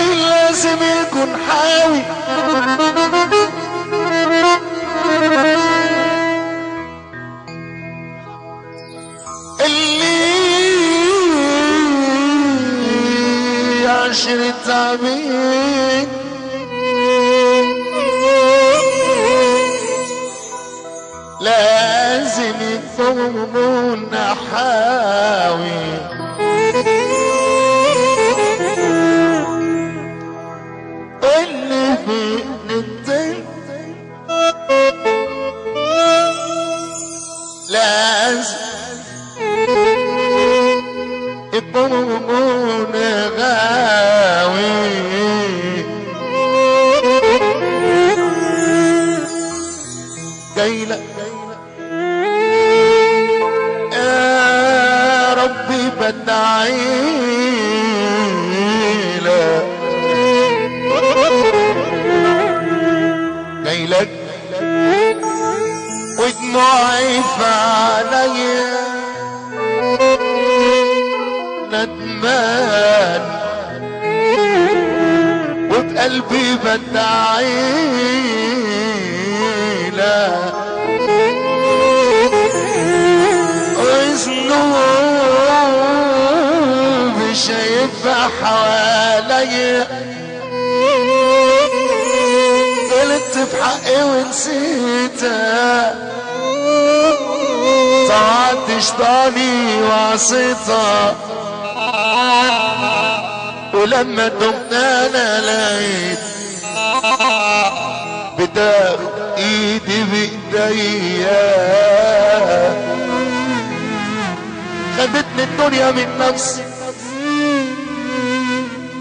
لازم يكون حاوي اللي عشرة عبيد لازم يكون حاوي اللي بنتين لازم يكون غاوي جايلك يا ربي بدعيلك جايلك ودموعي في عليا ندمان وبقلبي بدعيلك وذنوبي شايفها حواليا غلطت في حقي ونسيتها طلعت شطاني وعصيتها ولما دمت انا لقيت بدار ايدي بايديا خدتني الدنيا من نفسي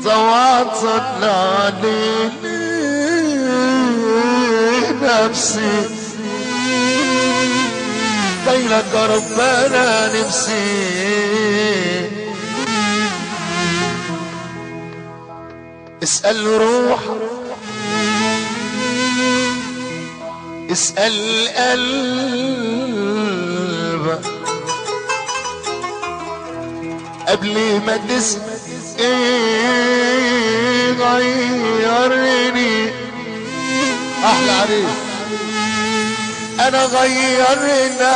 طوعت علي نفسي جايلك يا ربنا نفسي اسأل روح اسأل قلبك قبل ما تسأل ايه غيرني احلى عريس انا غيرنا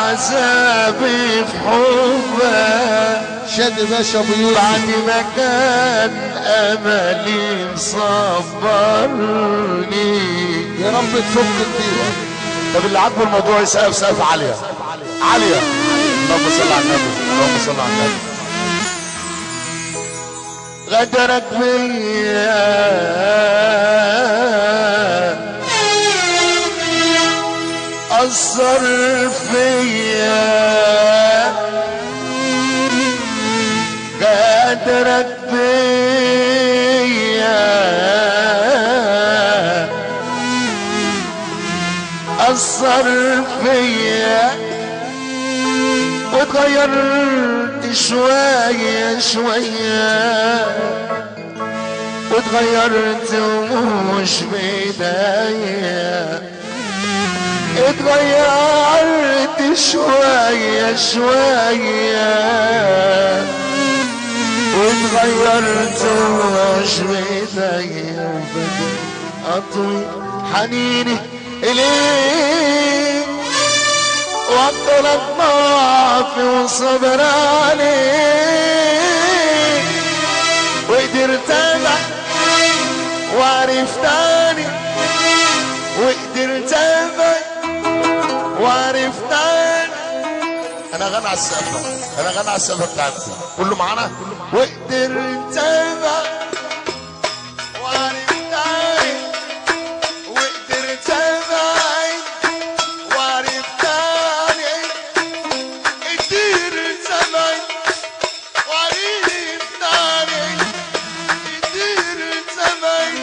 عذابي في حبك شاد باشا ابو يوسف بعد ما كان املي مصبرني يا رب تفك الدين. طب اللي عاجبه الموضوع يسقف سقف عاليه عاليه. اللهم صل على النبي اللهم صل على النبي. غدرك بيا أثر فيا غدرك بيا أثر فيا واتغيرت شوية شوية واتغيرت ومش بداية اتغيرت شوية شوية واتغيرت ومش بداية أطوي حنيني إليك وأطلب ضعفي وصبر عليك وقدرت أبعد وعرفتني وقدرت أبعد وعرفتني. انا غنى على السقفه انا غنى على السقفه بتاعتي كله معانا. وقدرت أبعد وعرفتني وقدرت أبعد وعرفتني قدرت أبعد وعرفتني قدرت أبعد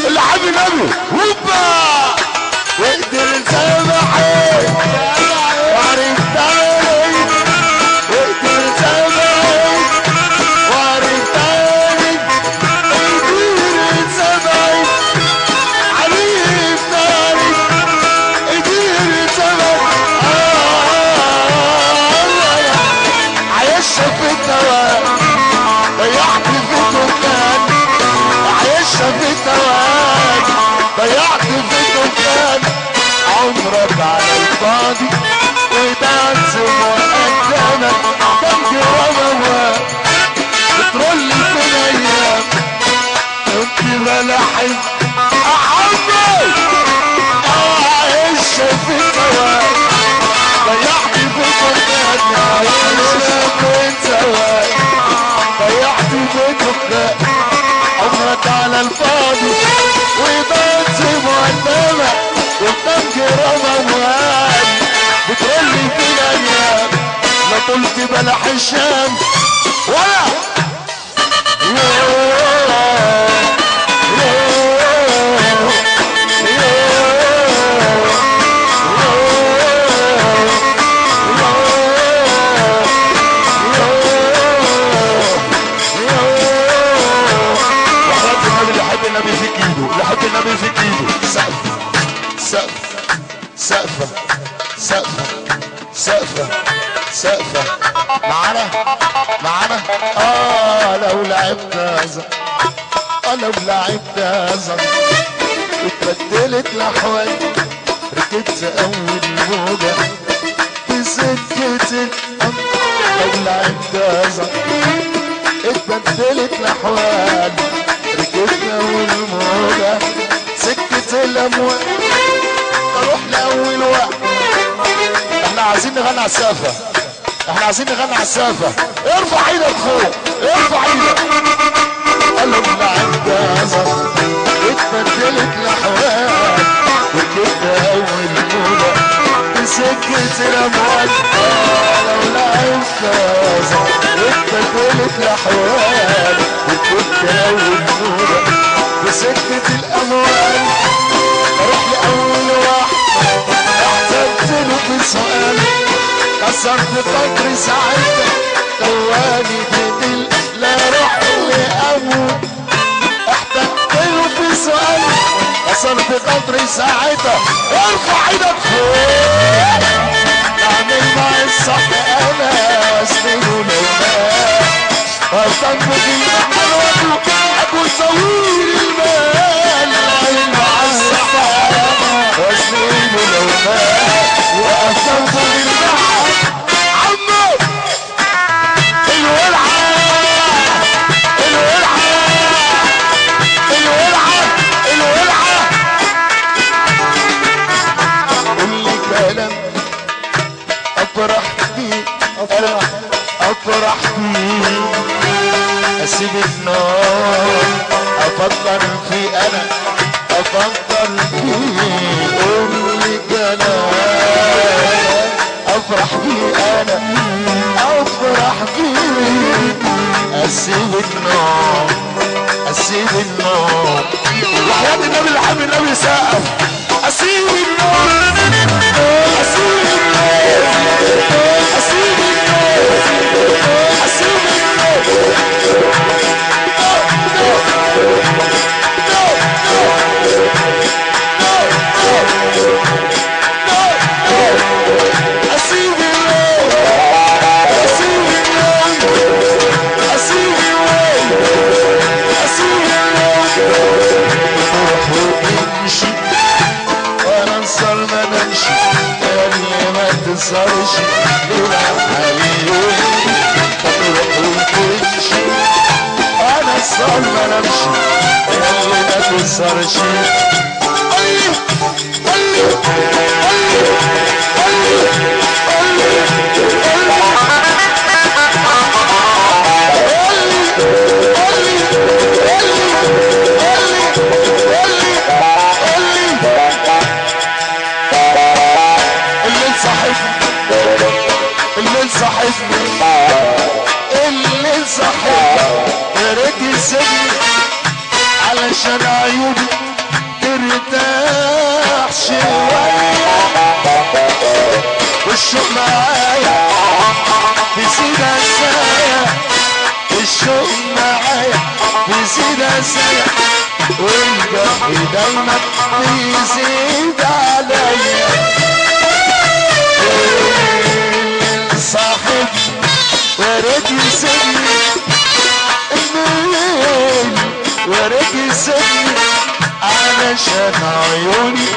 اللي حابب النبي هوبا قلت بلح الشام ولا النبي فيك ايده، لحب النبي فيك ايده. سقفة سقفة سقفة سقفة سقفة سقفة معانا معانا. لو لعبت ازر، لو لعبت ازر اتبدلت الاحوال، ركبت اول موجة في سكة الامر. لو لعبت ازر اتبدلت الاحوال، ركبنا والموجة سكة الأموال، أروح لأول وقت. احنا عايزين نغني على السقفة، احنا عايزين نغني على السقفة. ارفع ايدك فوق، ارفع ايدك. قالوا لعبت أزر اتبدلت الأحوال، ركبنا أول موجة سكة الأموال. لو لعبت أزر اتبدلت الأحوال، ركبت أول موجة بسكة الأموال، أروح لأول واحد احتجت له بسؤال، كسرت قدري ساعتها دواني بدل لا روح لأموت. احتجت له بسؤال كسرت قدري ساعتها. ارفع ايدك فوق. نعمل مع الصح انا واسنده لو وأطنبك الأموال أبو صوير المال. نعمل مع الصح واسنده لو وأطنبك البحر عمو الولعة الولعة الولعة الولعة. قول لي كلام أفرح بيه، أفرح بيه، أسيب النار أفكر في أنا، أفكر فيه. قول لي كلام أفرح بيه أنا، أفرح بيه، أسيب النار أسيب النار. وحياة النبي اللي حامي النبي سقف. أسيب النار أسيب النار أسيب النار أسيب النار. تنصرش يلعب عليه تروح وتمشي. انا الصال ما نمشي اللي ما تنصرش. قولي قولي قولي قولي قولي الليل صاحبني الليل صاحبني يا ريت يسيبني علشان عيوني ترتاح شوية. والشوق معايا بيزيد عزايا، الشوق معايا بيزيد عزايا، والجرح دايما بيزيد عليا. صاحب ورد يسيبني الليل ورد يسيبني علشان عيوني